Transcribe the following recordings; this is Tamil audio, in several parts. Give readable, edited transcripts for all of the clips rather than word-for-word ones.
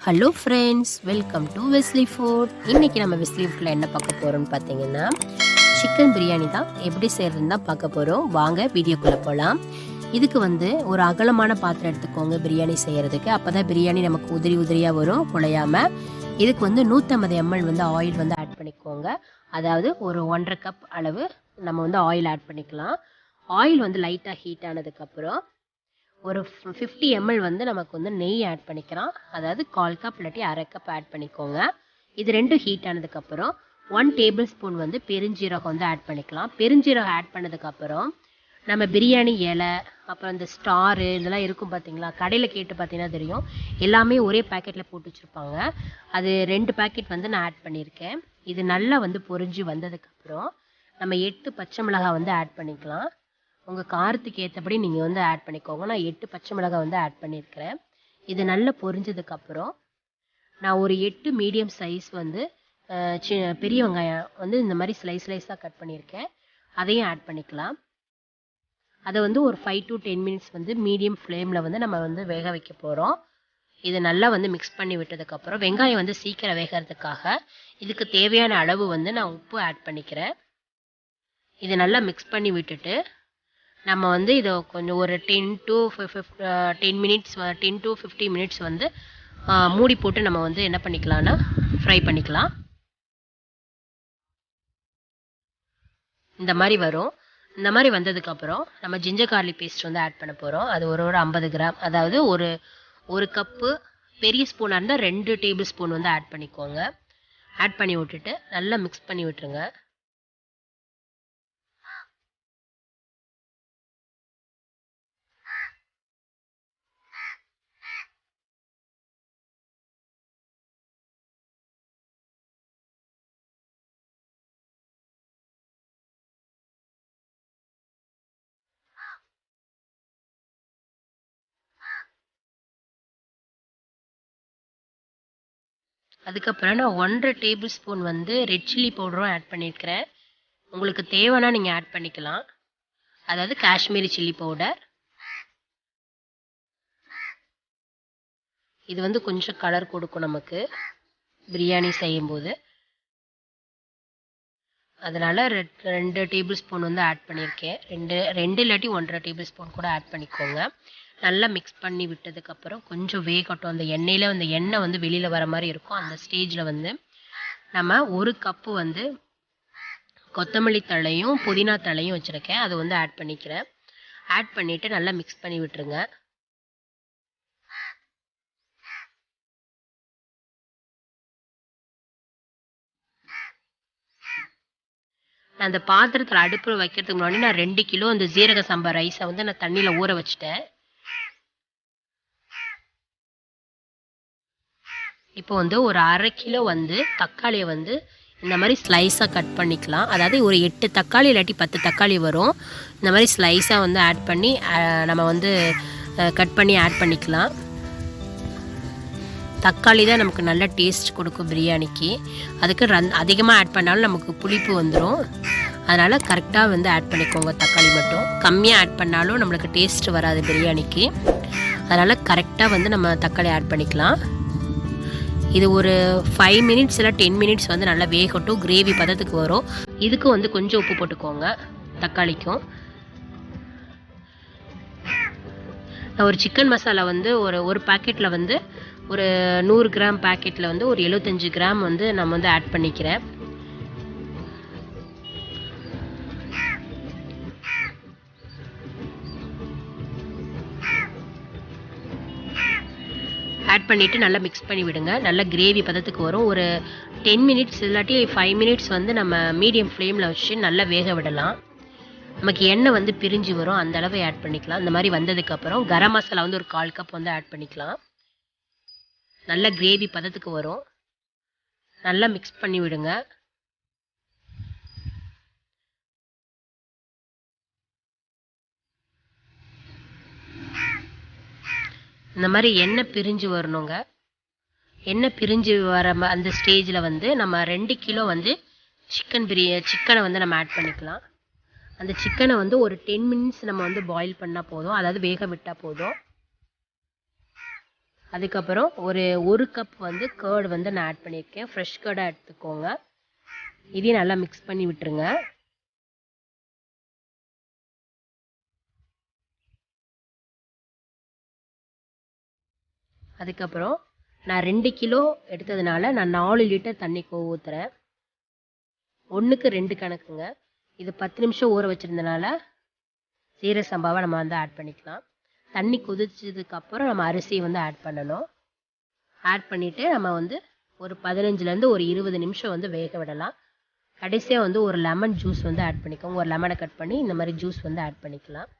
Hello friends, welcome to Wesley food. இன்றைக்கி நம்ம வெஸ்லி ஃபுட்டில் என்ன பார்க்க போகிறோம்னு பார்த்தீங்கன்னா சிக்கன் பிரியாணி தான். எப்படி செய்கிறதுன்னு தான் பார்க்க போகிறோம். வாங்க வீடியோக்குள்ளே போகலாம். இதுக்கு ஒரு அகலமான பாத்திரம் எடுத்துக்கோங்க பிரியாணி செய்கிறதுக்கு. அப்போ தான் பிரியாணி நமக்கு உதிரி உதிரியாக வரும், குழையாமல். இதுக்கு 150 ml ஆயில் ஆட் பண்ணிக்கோங்க. அதாவது ஒரு 1.5 கப் அளவு நம்ம ஆயில் ஆட் பண்ணிக்கலாம். ஆயில் லைட்டாக ஹீட் ஆனதுக்கப்புறம் ஒரு 50 ml நமக்கு நெய் ஆட் பண்ணிக்கலாம். அதாவது 1/4 கப் இல்லாட்டி 1/2 கப் ஆட் பண்ணிக்கோங்க. இது ரெண்டும் ஹீட் ஆனதுக்கப்புறம் 1 டேபிள் ஸ்பூன் பெருஞ்சீரகம் ஆட் பண்ணிக்கலாம். பெருஞ்சீரகம் ஆட் பண்ணதுக்கப்புறம் நம்ம பிரியாணி இலை, அப்புறம் இந்த ஸ்டாரு இதெல்லாம் இருக்கும் பார்த்தீங்களா, கடையில் கேட்டு பார்த்தீங்கன்னா தெரியும். எல்லாமே ஒரே பேக்கெட்டில் போட்டு வச்சுருப்பாங்க. அது 2 பேக்கெட் நான் ஆட் பண்ணியிருக்கேன். இது நல்லா பொரிஞ்சு வந்ததுக்கப்புறம் நம்ம 8 பச்சை மிளகாய் ஆட் பண்ணிக்கலாம். உங்கள் காரத்துக்கு ஏற்றபடி நீங்கள் ஆட் பண்ணிக்கோங்க. நான் 8 பச்சை மிளகாய் ஆட் பண்ணியிருக்கிறேன். இது நல்லா பொரிஞ்சதுக்கப்புறம் நான் ஒரு 8 மீடியம் சைஸ் பெரிய வெங்காயம் இந்த மாதிரி ஸ்லைஸாக கட் பண்ணியிருக்கேன். அதையும் ஆட் பண்ணிக்கலாம். அதை ஒரு 5 to 10 மினிட்ஸ் மீடியம் ஃப்ளேமில் நம்ம வேக வைக்க போகிறோம். இதை நல்லா மிக்ஸ் பண்ணி விட்டதுக்கப்புறம் வெங்காயம் சீக்கிரம் வேகிறதுக்காக இதுக்கு தேவையான அளவு நான் உப்பு ஆட் பண்ணிக்கிறேன். இதை நல்லா மிக்ஸ் பண்ணி விட்டுட்டு நம்ம இதை கொஞ்சம் ஒரு 10 to 15 மினிட்ஸ் மூடி போட்டு நம்ம என்ன பண்ணிக்கலாம்னா ஃப்ரை பண்ணிக்கலாம். இந்த மாதிரி வரும். இந்த மாதிரி வந்ததுக்கப்புறம் நம்ம ஜிஞ்சர் கார்லிக் பேஸ்ட் ஆட் பண்ண போகிறோம். அது ஒரு 50 கிராம், அதாவது ஒரு கப்பு. பெரிய ஸ்பூனாக இருந்தால் 2 டேபிள் ஸ்பூன் ஆட் பண்ணிக்கோங்க. ஆட் பண்ணி விட்டுட்டு நல்லா மிக்ஸ் பண்ணி விட்டுருங்க. அதுக்கப்புறம் நான் 1.5 டேபிள் ஸ்பூன் ரெட் சில்லி பவுடரும் ஆட் பண்ணியிருக்கிறேன். உங்களுக்கு தேவைன்னா நீங்கள் ஆட் பண்ணிக்கலாம். அதாவது காஷ்மீரி சில்லி பவுடர். இது கொஞ்சம் கலர் கொடுக்கும் நமக்கு பிரியாணி செய்யும்போது. அதனால் 2 டேபிள் ஸ்பூன் ஆட் பண்ணியிருக்கேன். 2 இல்லாட்டி 1.5 டேபிள் ஸ்பூன் கூட ஆட் பண்ணிக்கோங்க. நல்லா மிக்ஸ் பண்ணி விட்டதுக்கப்புறம் கொஞ்சம் வேகட்டும். அந்த எண்ணெயில் எண்ணெய் வெளியில் வர மாதிரி இருக்கும். அந்த ஸ்டேஜில் நம்ம ஒரு கப்பு கொத்தமல்லி தழையும் புதினா தழையும் வச்சுருக்கேன். அது ஆட் பண்ணிக்கிறேன். ஆட் பண்ணிவிட்டு நல்லா மிக்ஸ் பண்ணி விட்டுருங்க. நான் அந்த பாத்திரத்தில் அடுப்பில் வைக்கிறதுக்கு முன்னாடி நான் 2 கிலோ அந்த ஜீரக சம்பா ரைஸை நான் தண்ணியில் ஊற வச்சுட்டேன். இப்போ ஒரு 1/2 கிலோ தக்காளியை இந்த மாதிரி ஸ்லைஸாக கட் பண்ணிக்கலாம். அதாவது ஒரு 8 தக்காளி இல்லாட்டி 10 தக்காளி வரும். இந்த மாதிரி ஸ்லைஸாக ஆட் பண்ணி நம்ம கட் பண்ணி ஆட் பண்ணிக்கலாம். தக்காளி தான் நமக்கு நல்ல டேஸ்ட் கொடுக்கும் பிரியாணிக்கு. அதுக்கு அதிகமாக ஆட் பண்ணாலும் நமக்கு புளிப்பு வந்துடும். அதனால் கரெக்டாக ஆட் பண்ணிக்கோங்க. தக்காளி மட்டும் கம்மியாக ஆட் பண்ணாலும் நம்மளுக்கு டேஸ்ட் வராது பிரியாணிக்கு. அதனால் கரெக்டாக நம்ம தக்காளி ஆட் பண்ணிக்கலாம். இது ஒரு 5 மினிட்ஸ் இல்லை 10 மினிட்ஸ் நல்லா வேகட்டும். கிரேவி பதத்துக்கு வரும். இதுக்கு கொஞ்சம் உப்பு போட்டுக்கோங்க தக்காளிக்கும். நான் ஒரு சிக்கன் மசாலா ஒரு பாக்கெட்டில் ஒரு 100 கிராம் பேக்கெட்டில் ஒரு 75 கிராம் நம்ம ஆட் பண்ணிக்கிறேன். ஆட் பண்ணிவிட்டு நல்லா மிக்ஸ் பண்ணி விடுங்க. நல்லா கிரேவி பதத்துக்கு வரும். ஒரு 10 மினிட்ஸ் இல்லாட்டி 5 மினிட்ஸ் நம்ம மீடியம் ஃப்ளேமில் வச்சு நல்லா வேக விடலாம். நமக்கு எண்ணெய் பிரிஞ்சு வரும். அந்த அளவு ஆட் பண்ணிக்கலாம். இந்த மாதிரி வந்ததுக்கப்புறம் கரம் மசாலா ஒரு 1/4 கப் ஆட் பண்ணிக்கலாம். நல்லா கிரேவி பதத்துக்கு வரும். நல்லா மிக்ஸ் பண்ணி விடுங்க. இந்த மாதிரி எண்ணெய் பிரிஞ்சு வரணுங்க. எண்ணெய் பிரிஞ்சு வர அந்த ஸ்டேஜில் நம்ம 2 கிலோ சிக்கனை நம்ம ஆட் பண்ணிக்கலாம். அந்த சிக்கனை ஒரு 10 மினிட்ஸ் நம்ம பாயில் பண்ணால் போதும். அதாவது வேக விட்டால் போதும். அதுக்கப்புறம் ஒரு கப் வந்து கேர்டு வந்து நான் ஆட் பண்ணியிருக்கேன். ஃப்ரெஷ் கேர்டாக எடுத்துக்கோங்க. இதையும் நல்லா மிக்ஸ் பண்ணி விட்டுருங்க. அதுக்கப்புறம் நான் 2 கிலோ எடுத்ததுனால நான் 4 லிட்டர் தண்ணி ஊற்றுறேன். 1க்கு 2 கணக்குங்க. இது 10 நிமிஷம் ஊற வச்சுருந்தனால சீரக சம்பாவை நம்ம வந்து ஆட் பண்ணிக்கலாம். தண்ணி கொதிச்சதுக்கப்புறம் நம்ம அரிசியை வந்து ஆட் பண்ணணும். ஆட் பண்ணிவிட்டு நம்ம வந்து ஒரு 15லேருந்து ஒரு 20 நிமிஷம் வந்து வேக விடலாம். கடைசியாக வந்து ஒரு லெமன் ஜூஸ் வந்து ஆட் பண்ணிக்கோங்க. ஒரு லெமனை கட் பண்ணி இந்த மாதிரி ஜூஸ் வந்து ஆட் பண்ணிக்கலாம்.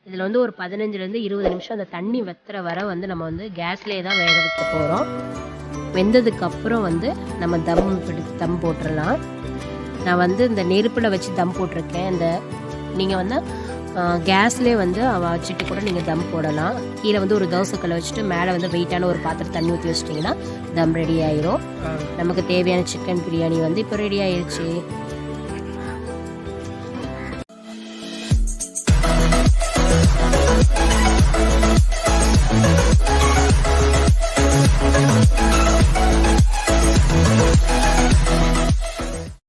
இதில் வந்து ஒரு 15லேருந்து 20 நிமிஷம் அந்த தண்ணி வத்துற வரை வந்து நம்ம வந்து கேஸ்லேயே தான் வேக வைக்க போகிறோம். வெந்ததுக்கப்புறம் வந்து நம்ம தம் போட்டுடலாம். நான் வந்து இந்த நெருப்பில் வச்சு தம் போட்டிருக்கேன். நீங்கள் வந்து கேஸ்லேயே வந்து வச்சுட்டு கூட நீங்கள் தம் போடலாம். கீழே வந்து ஒரு தோசைக்கல்லை வச்சுட்டு மேலே வந்து வெயிட்டான ஒரு பாத்திரம் தண்ணி ஊற்றி வச்சிட்டிங்கன்னா தம் ரெடி ஆயிரும். நமக்கு தேவையான சிக்கன் பிரியாணி வந்து இப்போ ரெடி ஆயிடுச்சு.